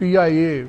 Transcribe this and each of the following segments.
PIA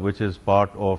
which is part of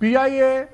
PIA,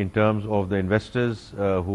in terms of the investors who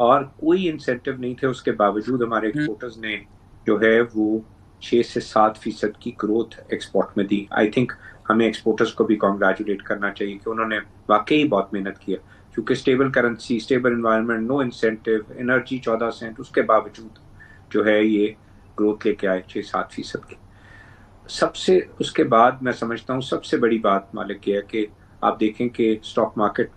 اور کوئی incentive نہیں تھے، اس کے باوجود ہمارے ایکسپورٹرز نے جو ہے وہ 6 سے 7% کی گروتھ ایکسپورٹ میں دی. آئی تھنک ہمیں ایکسپورٹرز کو بھی کانگریچولیٹ کرنا چاہیے کہ انہوں نے واقعی بہت محنت کیا، کیونکہ اسٹیبل کرنسی، اسٹیبل انوائرمنٹ، نو انسینٹیو، انرجی 14 سینٹ، اس کے باوجود جو ہے یہ گروتھ لے کے آئے 6-7% کی. سب سے اس کے بعد میں سمجھتا ہوں سب سے بڑی بات مالک یہ ہے کہ آپ دیکھیں کہ اسٹاک مارکیٹ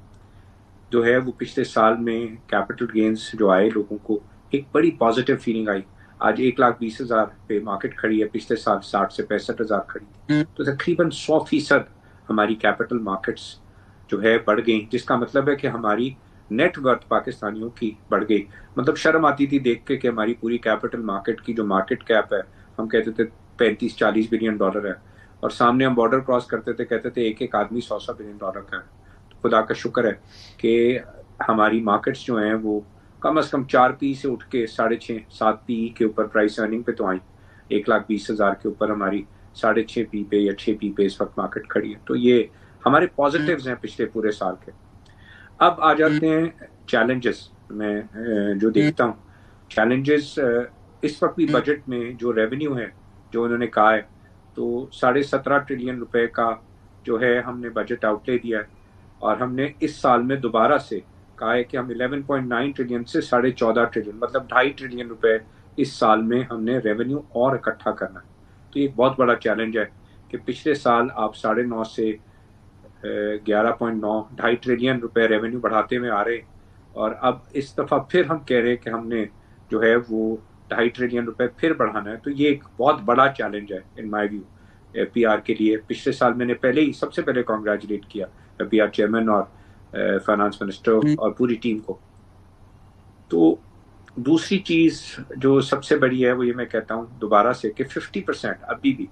جو ہے وہ پچھلے سال میں کیپٹل گینز جو آئے لوگوں کو ایک بڑی پازیٹیو فیلنگ آئی. آج 1,20,000 پہ مارکیٹ کھڑی ہے، پچھلے سال 60 سے 65,000 کھڑی تھی، تو تقریباً 100% ہماری کیپٹل مارکیٹس جو ہے بڑھ گئی، جس کا مطلب ہے کہ ہماری نیٹ ورتھ پاکستانیوں کی بڑھ گئی. مطلب شرم آتی تھی دیکھ کے کہ ہماری پوری کیپٹل مارکیٹ کی جو مارکیٹ کیپ ہے، ہم کہتے تھے 35-40 بلین ڈالر ہے، اور سامنے ہم بارڈر کراس کرتے تھے کہتے تھے ایک آدمی 100 بلین ڈالر کا ہے. خدا کا شکر ہے کہ ہماری مارکیٹس جو ہیں وہ کم از کم 4 پی سے اٹھ کے 6.5-7 پی کے اوپر پرائس ارننگ پہ تو آئیں. 1,20,000 کے اوپر ہماری 6.5 پی پہ یا 6 پی پہ اس وقت مارکیٹ کھڑی ہے. تو یہ ہمارے پازیٹیوز ہیں پچھلے پورے سال کے. اب آ جاتے ہیں چیلنجز. میں جو دیکھتا ہوں چیلنجز اس وقت بھی بجٹ میں جو ریونیو ہے جو انہوں نے کہا ہے، تو 17.5 ٹریلین روپے کا جو ہے ہم نے بجٹ آؤٹ لے دیا ہے، اور ہم نے اس سال میں دوبارہ سے کہا ہے کہ ہم 11.9 ٹریلین سے 14.5 ٹریلین مطلب 2.5 ٹریلین روپے اس سال میں ہم نے ریونیو اور اکٹھا کرنا ہے. تو یہ ایک بہت بڑا چیلنج ہے کہ پچھلے سال آپ 9.5 سے 11.9 2.5 ٹریلین روپے ریونیو بڑھاتے ہوئے آ رہے، اور اب اس دفعہ پھر ہم کہہ رہے کہ ہم نے جو ہے وہ 2.5 ٹریلین روپے پھر بڑھانا ہے. تو یہ ایک بہت بڑا چیلنج ہے ان مائی ویو پی آر کے لیے. پچھلے سال میں نے سب سے پہلے کانگریچولیٹ کیا پی آر چیئرمین اور فائنانس منسٹر اور پوری ٹیم کو. تو دوسری چیز جو سب سے بڑی ہے وہ یہ میں کہتا ہوں دوبارہ سے کہ 50% ابھی بھی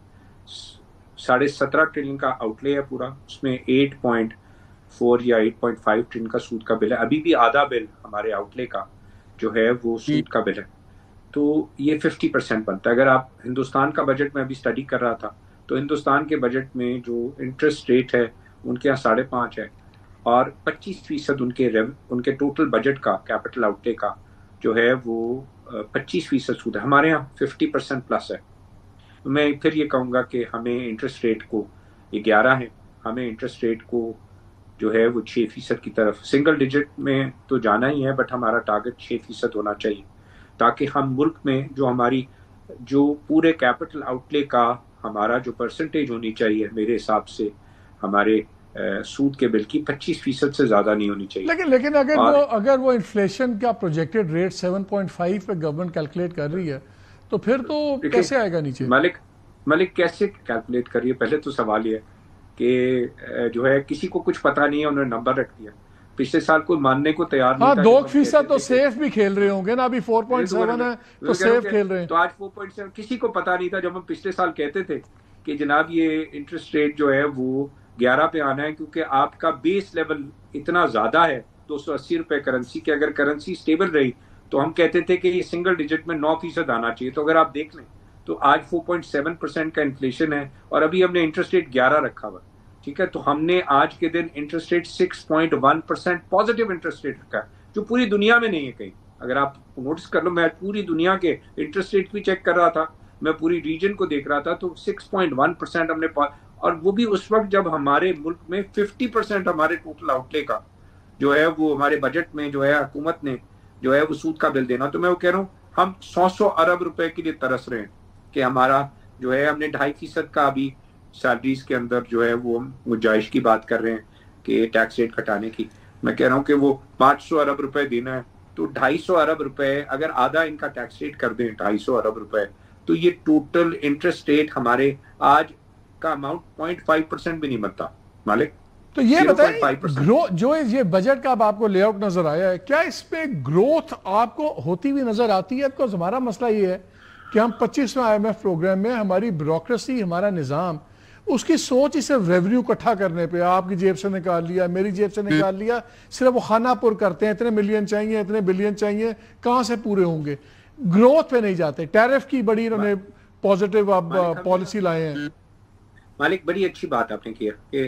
17.5 ٹریلین کا آؤٹ لے ہے پورا، اس میں 8.4 یا 8.5 ٹریلین کا سود کا بل ہے. ابھی بھی آدھا بل ہمارے آؤٹ لے کا جو ہے وہ سود کا بل ہے. تو یہ 50% بنتا ہے. اگر آپ ہندوستان کا بجٹ میں ابھی اسٹڈی کر رہا تھا تو ہندوستان کے بجٹ میں جو انٹرسٹ ریٹ ہے ان کے یہاں 5.5 ہے، اور 25% ان کے ٹوٹل بجٹ کا کیپٹل آؤٹ لے کا جو ہے وہ 25% سود ہے. ہمارے یہاں 50% پلس ہے. میں پھر یہ کہوں گا کہ ہمیں انٹرسٹ ریٹ کو، یہ 11 ہے، ہمیں انٹرسٹ ریٹ کو جو ہے وہ 6% کی طرف، سنگل ڈیجٹ میں تو جانا ہی ہے، بٹ ہمارا ٹارگٹ 6% ہونا چاہیے، تاکہ ہم ملک میں جو ہماری جو پورے کیپٹل آؤٹ لے کا ہمارا جو پرسنٹیج ہونی چاہیے میرے حساب سے ہمارے سود کے بل کی 25% سے زیادہ نہیں ہونی چاہیے. لیکن اگر وہ انفلیشن کا پروجیکٹڈ ریٹ 7.5 پہ گورنمنٹ کیلکولیٹ کر رہی ہے تو پھر تو کیسے آئے گا نیچے؟ ملک کیسے کیلکولیٹ کر رہی ہے؟ پہلے تو سوال یہ کہ جو ہے کسی کو کچھ پتا نہیں ہے، انہوں نے نمبر رکھ دیا. پچھلے سال کوئی ماننے کو تیار نہیں تھا. 2% تو سیف بھی کھیل رہے ہوں گے نا، ابھی 4.7 ہے تو سیف کھیل رہے ہیں. تو آج 4.7 کسی کو پتا نہیں تھا جب ہم پچھلے سال کہتے تھے کہ جناب یہ انٹرسٹ ریٹ جو ہے وہ 11 پہ آنا ہے، کیونکہ آپ کا بیس لیول اتنا زیادہ ہے 280 روپے کرنسی کے. اگر کرنسی سٹیبل رہی تو ہم کہتے تھے کہ یہ سنگل ڈیجٹ میں 9% آنا چاہیے. تو اگر آپ دیکھ لیں تو آج 4.7% کا انفلیشن ہے، اور ابھی ہم نے انٹرسٹ ریٹ 11 رکھا ہوا. ٹھیک ہے، تو ہم نے آج کے دن interest rate 6.1% positive interest rate رکھا ہے، جو پوری دنیا میں نہیں ہے کہیں. اگر آپ نوٹس کر لو، میں پوری دنیا کے انٹرسٹ ریٹ بھی چیک کر رہا تھا، میں پوری ریجن کو دیکھ رہا تھا، تو 6.1% ہم نے، اور وہ بھی اس وقت جب ہمارے ملک میں 50% ہمارے ٹوٹل آؤٹ لے کا جو ہے وہ ہمارے بجٹ میں جو ہے حکومت نے جو ہے وہ سود کا بل دینا. تو میں وہ کہہ رہا ہوں ہم 100 ارب روپے کے لیے ترس رہے ہیں کہ ہمارا جو ہے ہم نے 2.5% کا ابھی سیلریز کے اندر جو ہے وہ گنجائش کی بات کر رہے ہیں کہ ٹیکس ریٹ گھٹانے کی. میں کہہ رہا ہوں کہ وہ 500 ارب روپے دینا ہے، تو 250 ارب روپے اگر آدھا ان کا ٹیکس ریٹ کر دیں 250 ارب روپے، تو یہ ٹوٹل انٹرسٹ ریٹ ہمارے آج کا اماؤنٹ 0.5% بھی نہیں بنتا. مالک تو یہ بتائیں جو یہ بجٹ کا اب آپ کو لے آؤٹ نظر آیا ہے، کیا اس پہ گروتھ آپ کو ہوتی ہوئی نظر آتی ہے؟ بیکاز ہمارا مسئلہ یہ ہے کہ ہم 25ویں IMF پروگرام میں ہماری بیوروکریسی، ہمارا نظام، اس کی سوچ ہی صرف ریونیو اکٹھا کرنے پہ، آپ کی جیب سے نکال لیا، میری جیب سے نکال لیا، صرف وہ خانہ پر کرتے ہیں، اتنے ملین چاہیے، اتنے بلین چاہیے، کہاں سے پورے ہوں گے؟ گروتھ پہ نہیں جاتے. ٹیرف کی بڑی انہوں نے پازیٹیو اب پالیسی لائے ہیں. مالک بڑی اچھی بات آپ نے کیا کہ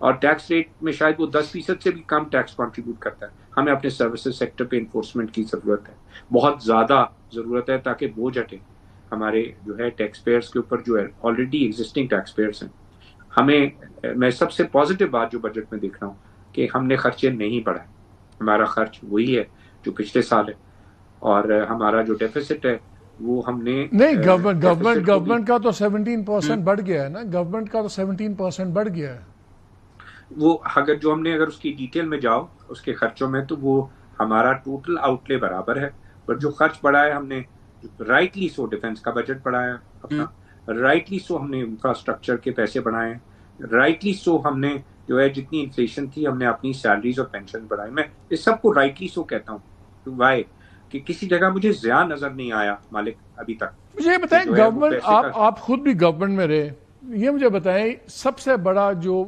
اور ٹیکس ریٹ میں شاید وہ 10% سے بھی کم ٹیکس کنٹریبیوٹ کرتا ہے. ہمیں اپنے سروسز سیکٹر پہ انفورسمنٹ کی ضرورت ہے, بہت زیادہ ضرورت ہے, تاکہ بوجھ ہٹے ہمارے جو ہے ٹیکس پیئرس کے اوپر, جو ہے آلریڈی ایگزسٹنگ ٹیکس پیئرس ہیں. میں سب سے پازیٹیو بات جو بجٹ میں دیکھ رہا ہوں کہ ہم نے خرچے نہیں بڑھائے, ہمارا خرچ وہی ہے جو پچھلے سال ہے, اور ہمارا جو ڈیفیسٹ ہے وہ ہم نے نہیں, گورنمنٹ کا تو 17% بڑھ گیا ہے نا, گورنمنٹ کا تو 17% بڑھ گیا ہے. وہ اگر اس کی ڈیٹیل میں جاؤ اس کے خرچوں میں, تو وہ ہمارا ٹوٹل آؤٹ لے برابر ہے, پر جو خرچ بڑھا ہے ہم نے رائٹلی سو ڈیفنس کا بجٹ بڑھایا اپنا, رائٹلی سو ہم نے انفراسٹرکچر کے پیسے بڑھائے, رائٹلی سو ہم نے جو ہے جتنی انفلیشن تھی ہم نے اپنی سیلریز اور پینشن بڑھائے. میں اس سب کو رائٹلی سو کہتا ہوں. وائی کہ کسی جگہ مجھے زیاں نظر نہیں آیا مالک ابھی تک. مجھے بتائیں, گورنمنٹ, آپ خود بھی گورنمنٹ میں رہے, یہ مجھے بتائیں سب سے بڑا جو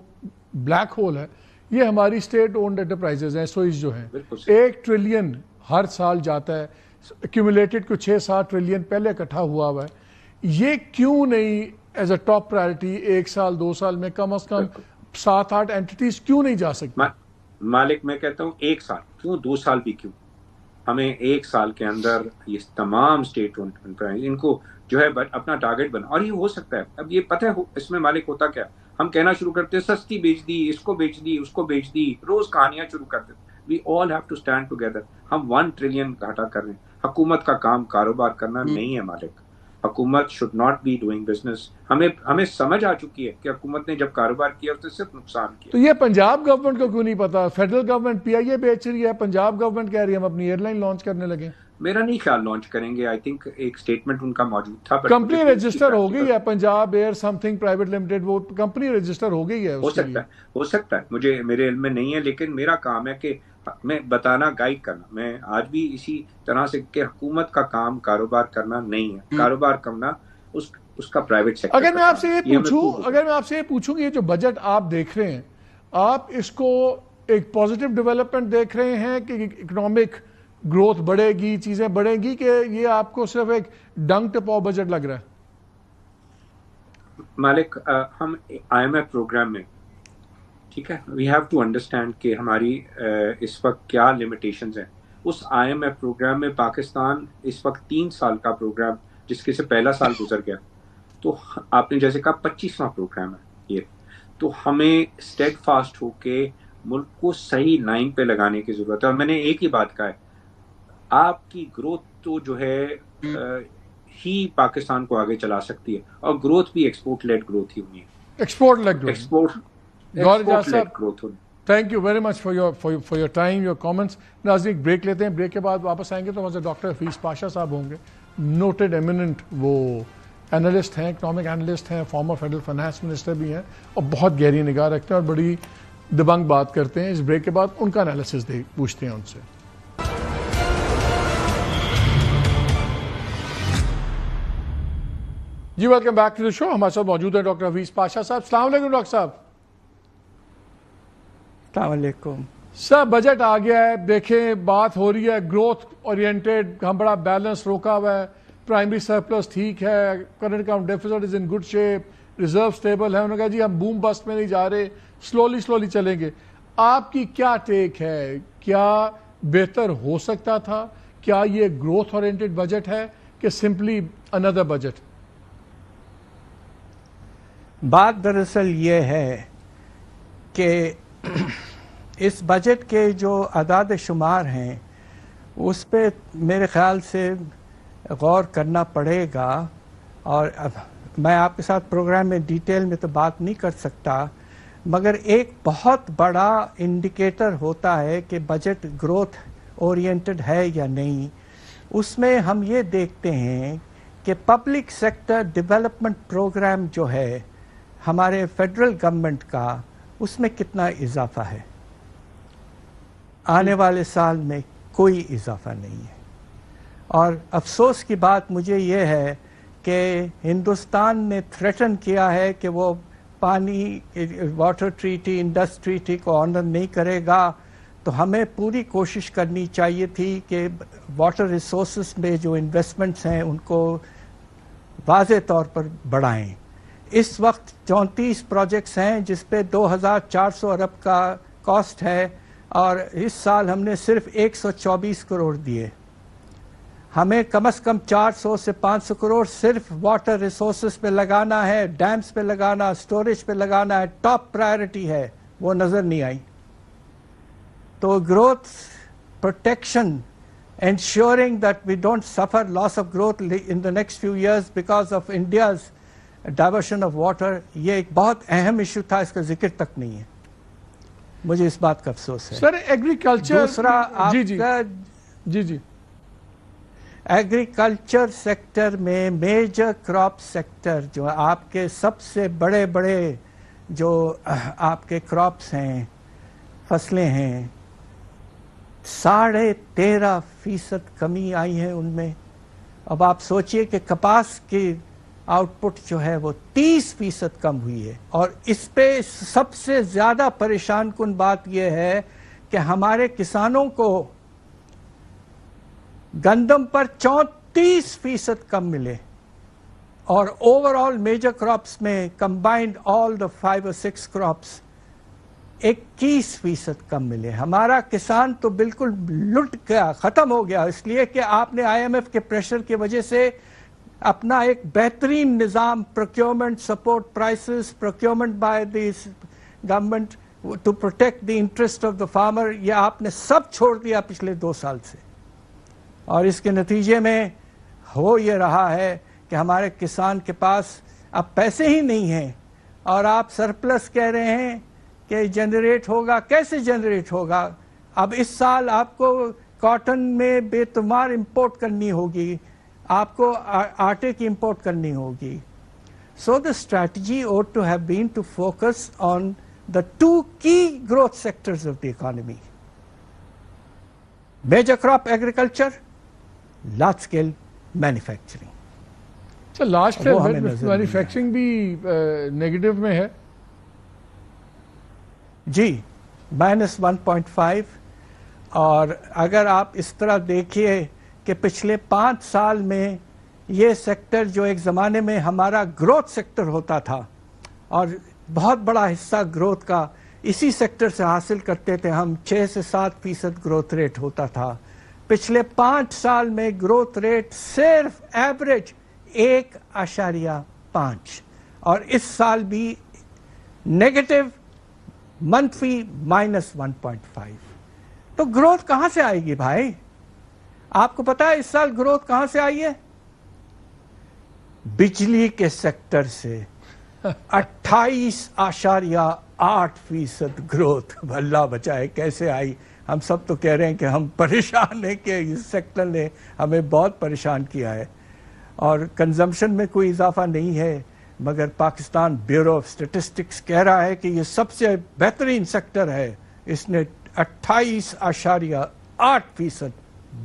بلیک ہول ہے یہ ہماری اسٹیٹ اونڈ انٹرپرائزز ہیں, سوئز جو ہیں. 1 ٹریلین ہر سال جاتا ہے, ایکیومولیٹڈ کو 6-7 ٹریلین پہلے اکٹھا ہوا ہے. یہ کیوں نہیں ایز اے ٹاپ پرائرٹی 1 سال 2 سال میں کم از کم 7-8 اینٹیز کیوں نہیں جا سکتی؟ مالک میں کہتا ہوں 1 سال کیوں, 2 سال بھی کیوں, ہمیں 1 سال کے اندر یہ تمام اسٹیٹ انٹرپرائز ان کو جو ہے اپنا ٹارگٹ بنا. اور یہ ہو سکتا ہے. اب یہ پتہ ہے اس میں مالک ہوتا کیا, ہم کہنا شروع کرتے ہیں سستی بیچ دی, اس کو بیچ دی, اس کو بیچ دی, روز کہانیاں شروع کرتے. We all have to stand together. ہم 1 ٹریلین گھاٹا کر رہے ہیں. حکومت کا کام کاروبار کرنا نہیں ہے مالک. حکومت should not be doing business. ہمیں سمجھ آ چکی ہے کہ حکومت نے جب کاروبار کیا اس نے صرف نقصان کیا. تو یہ پنجاب گورنمنٹ کو کیوں نہیں پتا؟ فیڈرل گورنمنٹ پی آئی اے بیچ رہی ہے, پنجاب گورنمنٹ کہہ رہی ہے ہم اپنی ایئر لائن لانچ کرنے لگے. میرا نہیں خیال لانچ کریں گے. آئی تھنک ایک اسٹیٹمنٹ ان کا موجود تھا. کمپنی رجسٹر ہو گئی ہے Punjab air something private limited, وہ کمپنی رجسٹر ہو گئی ہے. ہو سکتا ہے, میرے علم میں نہیں ہے, لیکن میرا کام ہے کہ میں بتانا, گائیڈ کرنا. میں آج بھی اسی طرح سے کہ حکومت کا کام کاروبار کرنا نہیں ہے, کاروبار کرنا اس کا پرائیویٹ سیکٹر. اگر میں آپ سے یہ پوچھوں کہ یہ جو بجٹ آپ دیکھ رہے ہیں, آپ اس کو ایک پازیٹیو ڈیولپمنٹ دیکھ رہے ہیں کہ اکنامک گروتھ بڑھے گی, چیزیں بڑھیں گی, کہ یہ آپ کو صرف ایک ڈنگ ٹپاؤ بجٹ لگ رہا ہے؟ مالک, ہم آئی ایم ایف پروگرام میں, ٹھیک ہے, وی ہیو ٹو انڈرسٹینڈ کہ ہماری اس وقت کیا لمیٹیشنز ہیں. اس آئی ایم ایف پروگرام میں پاکستان اس وقت 3 سال کا پروگرام, جس کے سے پہلا سال گزر گیا, تو آپ نے جیسے کہا 25واں پروگرام ہے یہ, تو ہمیں اسٹیڈ فاسٹ ہو کے ملک کو صحیح لائن پہ لگانے کی ضرورت ہے. اور میں نے ایک ہی بات کہا ہے, آپ کی گروتھ تو جو ہے ہی پاکستان کو آگے چلا سکتی ہے, اور گروتھ بھی ایکسپورٹ لیڈ گروتھ ہی ہونی ہے. ایکسپورٹ لیڈ گروتھ ہونی. Thank you very much for your time, your comments. ناظرین ایک بریک لیتے ہیں, بریک کے بعد واپس آئیں گے تو وہاں سے ڈاکٹر حفیظ پاشا صاحب ہوں گے, نوٹڈ ایمیننٹ وہ اینالسٹ ہیں, اکنامک اینالسٹ ہیں, فارمر فیڈرل فائنانس منسٹر بھی ہیں, اور بہت گہری نگاہ رکھتے ہیں اور بڑی دبنگ بات کرتے ہیں. اس بریک کے بعد ان کا انالیسس پوچھتے ہیں ان سے. جی ویلکم بیک ٹو دی شو. ہمارے ساتھ موجود ہے ڈاکٹر حفیظ پاشا صاحب. السلام علیکم ڈاکٹر صاحب. السلام علیکم سر. بجٹ آ گیا ہے, دیکھیں بات ہو رہی ہے گروتھ اورینٹیڈ, ہم بڑا بیلنس روکا ہوا ہے, پرائمری سرپلس ٹھیک ہے, current account deficit is in good shape, reserve stable ہے. انہوں نے کہا جی ہم بوم بسٹ میں نہیں جا رہے, سلولی چلیں گے. آپ کی کیا ٹیک ہے, کیا بہتر ہو سکتا تھا؟ کیا یہ گروتھ اورینٹیڈ بجٹ ہے کہ سمپلی اندر بجٹ؟ بات دراصل یہ ہے کہ اس بجٹ کے جو اعداد شمار ہیں اس پہ میرے خیال سے غور کرنا پڑے گا, اور میں آپ کے ساتھ پروگرام میں ڈیٹیل میں تو بات نہیں کر سکتا, مگر ایک بہت بڑا انڈیکیٹر ہوتا ہے کہ بجٹ گروتھ اورینٹڈ ہے یا نہیں. اس میں ہم یہ دیکھتے ہیں کہ پبلک سیکٹر ڈیولپمنٹ پروگرام جو ہے ہمارے فیڈرل گورنمنٹ کا, اس میں کتنا اضافہ ہے. آنے والے سال میں کوئی اضافہ نہیں ہے. اور افسوس کی بات مجھے یہ ہے کہ ہندوستان نے تھریٹن کیا ہے کہ وہ پانی واٹر ٹریٹی, انڈس ٹریٹی کو آنر نہیں کرے گا. تو ہمیں پوری کوشش کرنی چاہیے تھی کہ واٹر ریسورسز میں جو انویسٹمنٹس ہیں ان کو واضح طور پر بڑھائیں. اس وقت 34 پروجیکٹس ہیں جس پہ 2400 ارب کا کاسٹ ہے، اور اس سال ہم نے صرف 124 کروڑ دیے. ہمیں کم از کم 400 سے 500 کروڑ صرف واٹر ریسورسز پہ لگانا ہے، ڈیمز پہ لگانا، اسٹوریج پہ لگانا ہے، ٹاپ پرائرٹی ہے، وہ نظر نہیں آئی. تو growth protection, ensuring that we don't suffer loss of growth in the next few years because of India's diversion of water، یہ ایک بہت اہم ایشو تھا، اس کا ذکر تک نہیں ہے. مجھے اس بات کا افسوس ہے. سر ایگریکلچر، دوسرا آپ کا جی ایگریکلچر سیکٹر میں میجر کراپ سیکٹر جو آپ کے سب سے بڑے بڑے جو آپ کے کراپس ہیں، فصلیں ہیں، 13.5% کمی آئی ہے ان میں. اب آپ سوچئے کہ کپاس کی آؤٹ پٹ جو ہے وہ 30% کم ہوئی ہے. اور اس پہ سب سے زیادہ پریشان کن بات یہ ہے کہ ہمارے کسانوں کو گندم پر 34% کم ملے، اور اوور آل میجر کراپس میں combined all the 5 or 6 crops 21% کم ملے. ہمارا کسان تو بالکل لٹ گیا، ختم ہو گیا، اس لیے کہ آپ نے IMF کے پریشر کی وجہ سے اپنا ایک بہترین نظام، procurement, support prices, procurement by the government to protect the interest of the farmer, یہ آپ نے سب چھوڑ دیا پچھلے 2 سال سے. اور اس کے نتیجے میں ہو یہ رہا ہے کہ ہمارے کسان کے پاس اب پیسے ہی نہیں ہیں، اور آپ سرپلس کہہ رہے ہیں کہ جنریٹ ہوگا. کیسے جنریٹ ہوگا؟ اب اس سال آپ کو کاٹن میں بے تمار امپورٹ کرنی ہوگی، آپ کو آٹے کی امپورٹ کرنی ہوگی. So the strategy ought to have been to focus on the 2 key growth sectors of the economy: major crop agriculture, large scale manufacturing. اچھا، لارج اسکیل مینوفیکچرنگ بھی نیگیٹو میں ہے؟ جی، -1.5. اور اگر آپ اس طرح دیکھیے کہ پچھلے 5 سال میں یہ سیکٹر جو ایک زمانے میں ہمارا گروتھ سیکٹر ہوتا تھا، اور بہت بڑا حصہ گروتھ کا اسی سیکٹر سے حاصل کرتے تھے ہم، 6 سے 7% گروتھ ریٹ ہوتا تھا. پچھلے 5 سال میں گروتھ ریٹ صرف ایوریج 1.5، اور اس سال بھی نیگیٹو، منفی -1.5. تو گروتھ کہاں سے آئے گی بھائی؟ آپ کو پتا ہے اس سال گروتھ کہاں سے آئی ہے؟ بجلی کے سیکٹر سے 28.8% گروتھ. اللہ بچائے کیسے آئی. ہم سب تو کہہ رہے ہیں کہ ہم پریشان ہیں کہ اس سیکٹر نے ہمیں بہت پریشان کیا ہے. اور کنزمپشن میں کوئی اضافہ نہیں ہے، مگر پاکستان بیورو آف اسٹیٹسٹکس کہہ رہا ہے کہ یہ سب سے بہترین سیکٹر ہے، اس نے 28.8%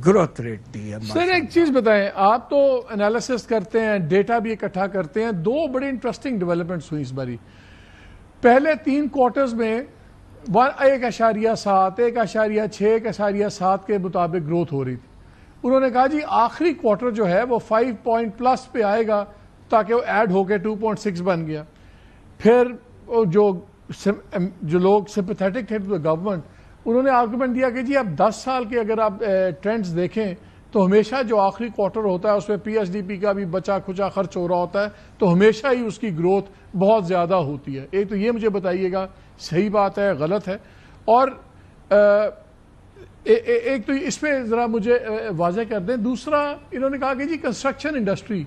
گروتھ ریٹ دی ہے. سر ایک چیز بتائیں، آپ تو انالیسس کرتے ہیں، ڈیٹا بھی اکٹھا کرتے ہیں. 2 بڑی انٹرسٹنگ ڈیولپمنٹس ہوئی اس باری. پہلے 3 کوارٹرز میں 1.7، 1.6، 1.7 کے مطابق گروتھ ہو رہی تھی. انہوں نے کہا جی آخری کوارٹر جو ہے وہ 5 پوائنٹ پلس پہ آئے گا، تاکہ وہ ایڈ ہو کے 2.6 بن گیا. پھر جو لوگ سمپیتھیٹک تھے ٹو گورنمنٹ، انہوں نے آرگومنٹ دیا کہ جی اب 10 سال کے اگر آپ ٹرینڈز دیکھیں تو ہمیشہ جو آخری کوارٹر ہوتا ہے اس میں PSDP کا بھی بچا کھچا خرچ ہو رہا ہوتا ہے، تو ہمیشہ ہی اس کی گروتھ بہت زیادہ ہوتی ہے. ایک تو یہ مجھے بتائیے گا صحیح بات ہے غلط ہے. اور ایک تو اس پہ ذرا مجھے واضح کر دیں. دوسرا انہوں نے کہا کہ جی کنسٹرکشن انڈسٹری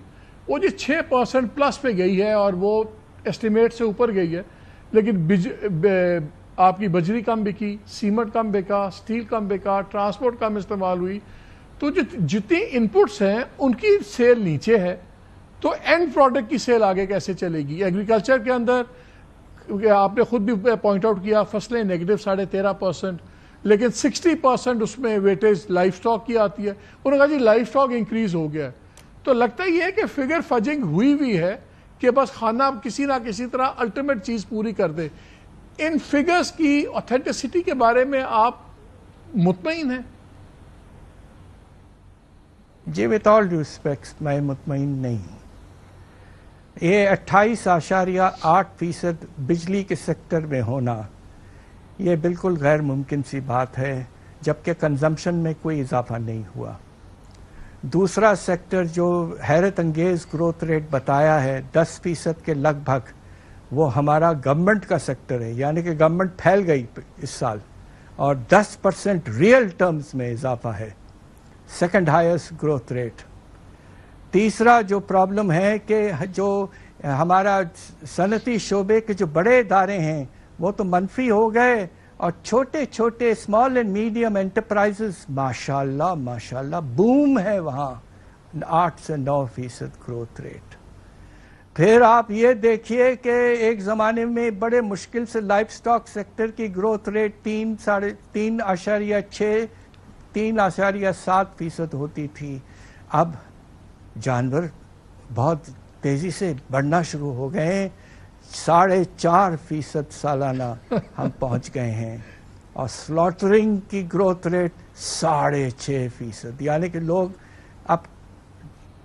وہ جی 6% پلس پہ گئی ہے اور وہ ایسٹیمیٹ سے اوپر گئی ہے، لیکن آپ کی بجری کم بکی، سیمنٹ کم بکا، سٹیل کم بکا، ٹرانسپورٹ کم استعمال ہوئی. تو جتنی انپٹس ہیں ان کی سیل نیچے ہے، تو اینڈ پروڈکٹ کی سیل آگے کیسے چلے گی؟ ایگریکلچر کے اندر آپ نے خود بھی پوائنٹ آؤٹ کیا، فصلیں نیگیٹو 13.5%، لیکن 60% اس میں ویٹیج لائف سٹاک کی آتی ہے. انہوں نے کہا جی لائف سٹاک انکریز ہو گیا ہے. تو لگتا ہی ہے کہ فگر فجنگ ہوئی ہے کہ بس خانہ کسی نہ کسی طرح الٹیمیٹ چیز پوری کر دے. ان فگرز کی اوتھینٹسٹی کے بارے میں آپ مطمئن ہیں؟ جی وتھ آل ڈیو ریسپیکٹ میں مطمئن نہیں. یہ 28.8% بجلی کے سیکٹر میں ہونا یہ بالکل غیر ممکن سی بات ہے، جبکہ کنزمپشن میں کوئی اضافہ نہیں ہوا۔ دوسرا سیکٹر جو حیرت انگیز گروتھ ریٹ بتایا ہے 10% کے لگ بھگ، وہ ہمارا گورنمنٹ کا سیکٹر ہے، یعنی کہ گورنمنٹ پھیل گئی اس سال، اور 10% ریئل ٹرمز میں اضافہ ہے، سیکنڈ ہائیسٹ گروتھ ریٹ۔ تیسرا جو پرابلم ہے کہ جو ہمارا صنعتی شعبے کے جو بڑے ادارے ہیں وہ تو منفی ہو گئے، اور چھوٹے چھوٹے اسمال اینڈ میڈیم انٹرپرائزز ماشاءاللہ بوم ہے وہاں، 8 سے 9% گروتھ ریٹ۔ پھر آپ یہ دیکھیے کہ ایک زمانے میں بڑے مشکل سے لائف سٹاک سیکٹر کی گروتھ ریٹ 3.7% ہوتی تھی، اب جانور بہت تیزی سے بڑھنا شروع ہو گئے ہیں، 4.5% سالانہ ہم پہنچ گئے ہیں، اور سلاٹرنگ کی گروتھ ریٹ 6.5%، یعنی کہ لوگ اب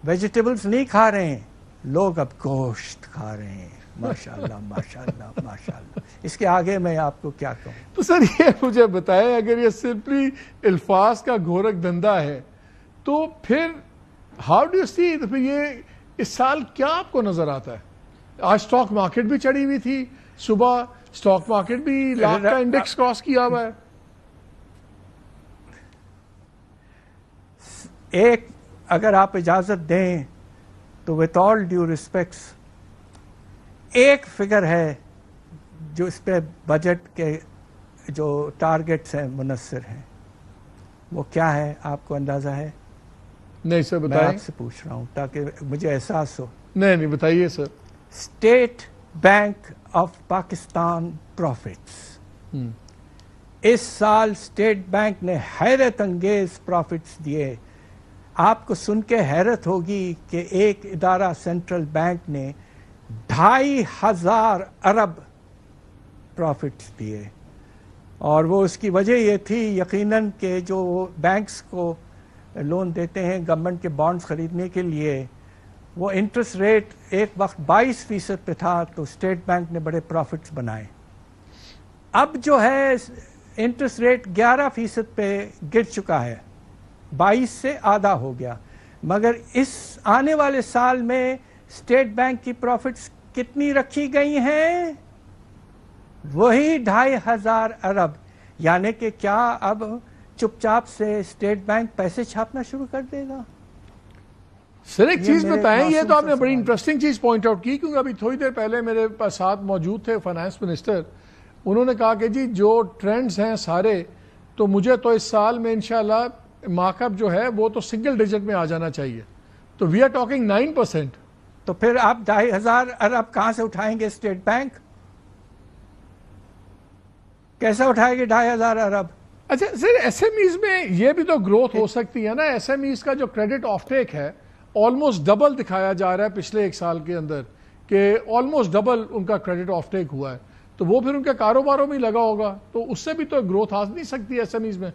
ویجیٹیبلز نہیں کھا رہے ہیں، لوگ اب گوشت کھا رہے ہیں۔ ماشاءاللہ ماشاءاللہ ماشاءاللہ، اس کے آگے میں آپ کو کیا کہوں؟ تو سر یہ مجھے بتائیں، اگر یہ سمپلی الفاظ کا گھورک دھندا ہے تو پھر ہاؤ ڈو یو سی، تو پھر یہ اس سال کیا آپ کو نظر آتا ہے؟ آج سٹاک مارکیٹ بھی چڑھی ہوئی تھی، صبح سٹاک مارکیٹ بھی لاکھ کا انڈیکس کراس کیا ہوا ہے۔ ایک اگر آپ اجازت دیں تو وتھ آل ڈیو ریسپیکٹس ایک فگر ہے جو اس پہ بجٹ کے جو ٹارگٹس ہیں منحصر ہیں، وہ کیا ہے آپ کو اندازہ ہے؟ نہیں سر میں بتائیں۔ آپ سے پوچھ رہا ہوں تاکہ مجھے احساس ہو۔ نہیں بتائیے sir. State Bank of Pakistan profits, اس سال اسٹیٹ بینک نے حیرت انگیز پروفٹس دیے۔ آپ کو سن کے حیرت ہوگی کہ ایک ادارہ سینٹرل بینک نے 2,500 ارب پروفٹس دیے، اور وہ اس کی وجہ یہ تھی یقیناً کہ جو بینکس کو لون دیتے ہیں گورنمنٹ کے بانڈز خریدنے کے لیے، وہ انٹرسٹ ریٹ ایک وقت 22% پہ تھا، تو اسٹیٹ بینک نے بڑے پروفٹس بنائے۔ اب جو ہے انٹرسٹ ریٹ 11% پہ گر چکا ہے، 22 سے آدھا ہو گیا، مگر اس آنے والے سال میں اسٹیٹ بینک کی پروفٹس کتنی رکھی گئی ہیں؟ وہی 2,500 ارب، یعنی کہ کیا اب چپ چاپ سے اسٹیٹ بینک پیسے چھاپنا شروع کر دے گا؟ سر ایک چیز میرے بتائیں، یہ تو آپ نے معصوم بڑی سوال۔ انٹرسٹنگ چیز پوائنٹ آؤٹ کی، کیونکہ ابھی تھوڑی دیر پہلے میرے ساتھ موجود تھے فائنانس منسٹر، انہوں نے کہا کہ جی جو ٹرینڈز ہیں سارے، تو مجھے تو اس سال میں انشاءاللہ مارک اپ جو ہے وہ تو سنگل ڈیجٹ میں آ جانا چاہیے، تو وی آر ٹاکنگ 9%۔ تو پھر آپ 2,500 ارب کہاں سے اٹھائیں گے؟ اسٹیٹ بینک کیسے اٹھائے گے 2,500 ارب؟ اچھا سر، ایس ایم ایز میں یہ بھی تو گروتھ ہو سکتی ہے نا؟ ایس ایم ایز کا جو کریڈٹ آف ٹیک ہے آلموسٹ ڈبل دکھایا جا رہا ہے پچھلے ایک سال کے اندر، کہ آلموسٹ ڈبل ان کا کریڈٹ آف ٹیک ہوا ہے، تو وہ پھر ان کے کاروباروں میں لگا ہوگا، تو اس سے بھی تو گروتھ آ نہیں سکتی ایس ایم ایز میں؟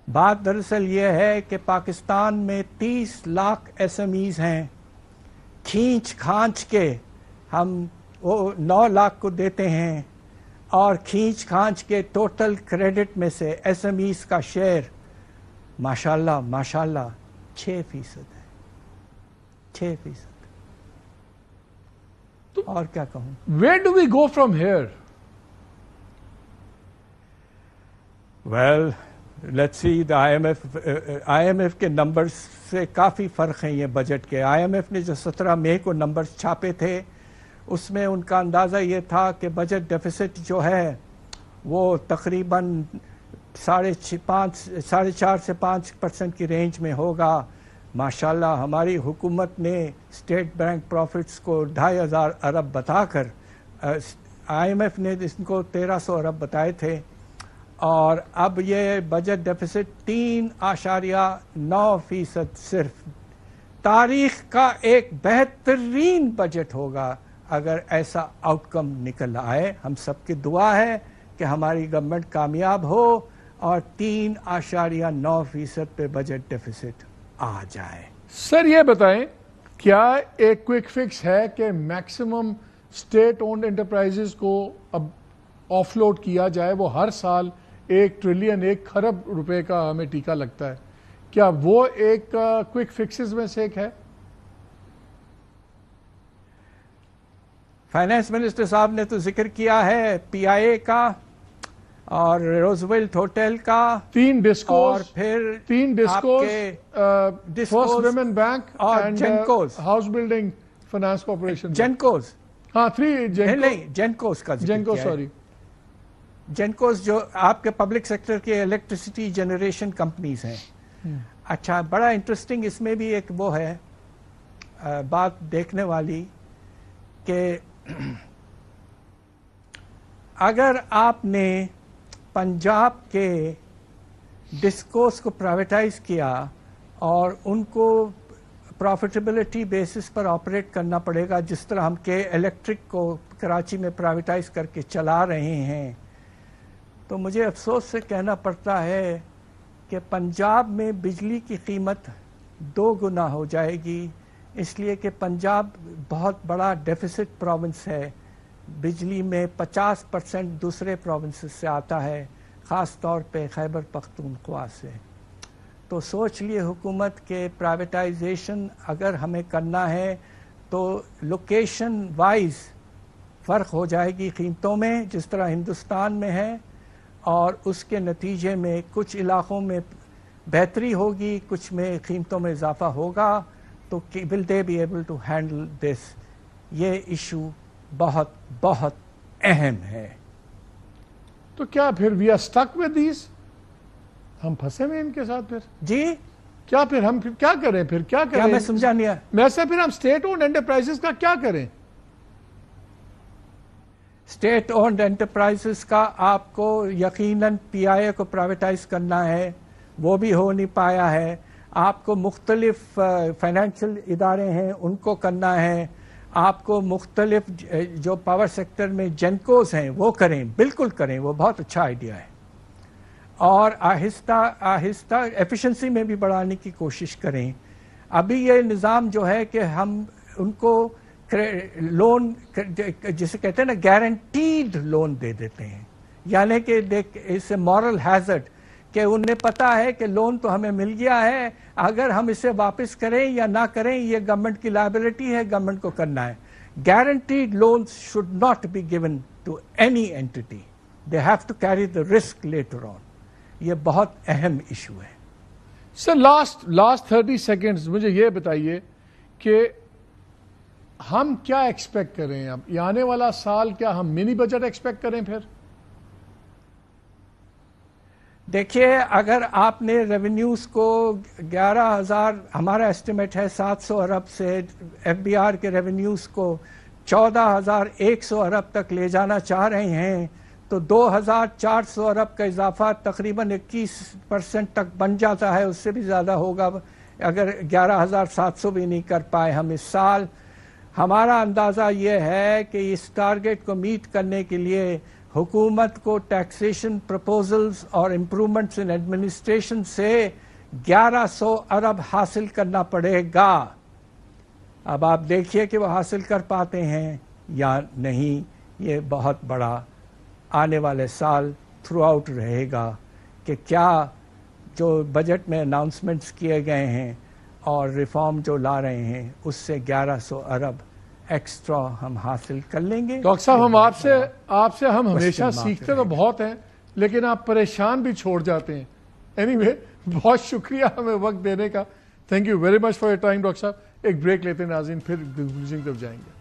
بات دراصل یہ ہے کہ پاکستان میں 30 لاکھ ایس ایم ایز ہیں، کھینچ کھانچ کے ہم وہ 9 لاکھ کو دیتے ہیں، اور کھینچ کھانچ کے ٹوٹل کریڈٹ میں سے ایس ایم ایز کا شیئر ماشاءاللہ ماشاءاللہ 6% ہے، 6%۔ اور کیا کہوں؟ Where do we go from here? Well let's see the I M F کے نمبرز سے کافی فرق ہیں یہ بجٹ کے۔ آئی ایم ایف نے جو 17 مئی کو نمبرز چھاپے تھے، اس میں ان کا اندازہ یہ تھا کہ بجٹ ڈیفیسٹ جو ہے وہ تقریباً 4.5 سے 5% کی رینج میں ہوگا۔ ماشاءاللہ ہماری حکومت نے اسٹیٹ بینک پروفٹس کو 2,500 ارب بتا کر، آئی ایم ایف نے اس کو 1,300 ارب بتائے تھے، اور اب یہ بجٹ ڈیفیسٹ 3.9% صرف تاریخ کا ایک بہترین بجٹ ہوگا اگر ایسا آؤٹ کم نکل آئے۔ ہم سب کی دعا ہے کہ ہماری گورنمنٹ کامیاب ہو اور 3.9% پہ بجٹ ڈیفیسٹ آ جائے۔ سر یہ بتائیں کیا ایک کوئک فکس ہے کہ میکسیمم اسٹیٹ اونڈ انٹرپرائزز کو اب آف لوڈ کیا جائے؟ وہ ہر سال 1 ٹریلین 1 کھرب روپے کا ہمیں ٹیکہ لگتا ہے، کیا وہ ایک کوئک فکسز میں سے ایک ہے؟ فائنانس منسٹر صاحب نے تو ذکر کیا ہے پی آئی اے کا اور روزویلٹ ہوٹل کا، 3 ڈسکوز اور پھر 3 ڈسکوز، فرسٹ ویمن بینک اور and GENCOs, House Building Finance Corporation, GENCOs, ہاں 3 نہیں جینکوز کا ذکر جینکو کیا ہے۔ سوری، جینکوز جو آپ کے پبلک سیکٹر کے الیکٹریسٹی جنریشن کمپنیز ہیں۔ اچھا، بڑا انٹرسٹنگ اس میں بھی ایک وہ ہے بات دیکھنے والی کہ اگر آپ نے پنجاب کے ڈسکوز کو پرائیویٹائز کیا اور ان کو پروفیٹیبلٹی بیسس پر آپریٹ کرنا پڑے گا، جس طرح ہم کے الیکٹرک کو کراچی میں پرائیویٹائز کر کے چلا رہے ہیں، تو مجھے افسوس سے کہنا پڑتا ہے کہ پنجاب میں بجلی کی قیمت 2 گنا ہو جائے گی، اس لیے کہ پنجاب بہت بڑا ڈیفیسٹ پروونس ہے، بجلی میں 50% دوسرے پروونسز سے آتا ہے، خاص طور پہ خیبر پختونخوا سے۔ تو سوچ لیے حکومت کے پرائیویٹائزیشن اگر ہمیں کرنا ہے تو لوکیشن وائز فرق ہو جائے گی قیمتوں میں، جس طرح ہندوستان میں ہے، اور اس کے نتیجے میں کچھ علاقوں میں بہتری ہوگی، کچھ میں قیمتوں میں اضافہ ہوگا، تو will they be able to handle this? یہ ایشو بہت بہت اہم ہے۔ تو کیا پھر we are stick with these? ہم پھنسے ہوئے ان کے ساتھ پھر؟ جی کیا پھر ہم کیا کریں؟ پھر کیا کیا کریں؟ میں سمجھا نہیں ہے؟ ویسے پھر ہم اسٹیٹ اونڈ انٹرپرائزز کا کیا کریں؟ اسٹیٹ اونڈ انٹرپرائزز کا آپ کو یقیناً پی آئی اے کو پرائیویٹائز کرنا ہے، وہ بھی ہو نہیں پایا ہے۔ آپ کو مختلف فائنینشیل ادارے ہیں ان کو کرنا ہے، آپ کو مختلف جو پاور سیکٹر میں جینکوز ہیں وہ کریں، بالکل کریں، وہ بہت اچھا آئیڈیا ہے، اور آہستہ آہستہ ایفیشنسی میں بھی بڑھانے کی کوشش کریں۔ ابھی یہ نظام جو ہے کہ ہم ان کو لون جسے کہتے ہیں نا گارنٹیڈ لون دے دیتے ہیں، یعنی کہ اس سے مورل ہیزرڈ کہ انہیں پتا ہے کہ لون تو ہمیں مل گیا ہے، اگر ہم اسے واپس کریں یا نہ کریں یہ گورنمنٹ کی لائبلٹی ہے، گورنمنٹ کو کرنا ہے۔ Guaranteed loans should not be given to any entity, they have to carry the risk later on. یہ بہت اہم ایشو ہے۔ سر لاسٹ 30 سیکنڈز مجھے یہ بتائیے کہ ہم کیا ایکسپیکٹ کریں اب؟ یہ آنے والا سال کیا ہم منی بجٹ ایکسپیکٹ کریں پھر؟ دیکھیے، اگر آپ نے ریونیوز کو 11,000، ہمارا ایسٹیمیٹ ہے 700 ارب سے، ایف بی آر کے ریونیوز کو 14,100 ارب تک لے جانا چاہ رہے ہیں، تو 2,400 ارب کا اضافہ تقریباً 21% تک بن جاتا ہے، اس سے بھی زیادہ ہوگا اگر 11,700 بھی نہیں کر پائے ہم اس سال۔ ہمارا اندازہ یہ ہے کہ اس ٹارگٹ کو میٹ کرنے کے لیے حکومت کو ٹیکسیشن پروپوزلز اور امپرومنٹس ان ایڈمنسٹریشن سے 1,100 ارب حاصل کرنا پڑے گا۔ اب آپ دیکھیے کہ وہ حاصل کر پاتے ہیں یا نہیں۔ یہ بہت بڑا آنے والے سال تھرو آؤٹ رہے گا کہ کیا جو بجٹ میں اناؤنسمنٹس کیے گئے ہیں اور ریفارم جو لا رہے ہیں اس سے 1,100 ارب ایکسٹرا ہم حاصل کر لیں گے۔ ڈاکٹر صاحب، ہم آپ سے ہم ہمیشہ سیکھتے تو بہت ہیں، لیکن آپ پریشان بھی چھوڑ جاتے ہیں۔ اینی وے، بہت شکریہ ہمیں وقت دینے کا۔ Thank you very much for your time doctor صاحب۔ ایک بریک لیتے ہیں ناظرین، پھر کنکلوژن کی طرف جائیں گے۔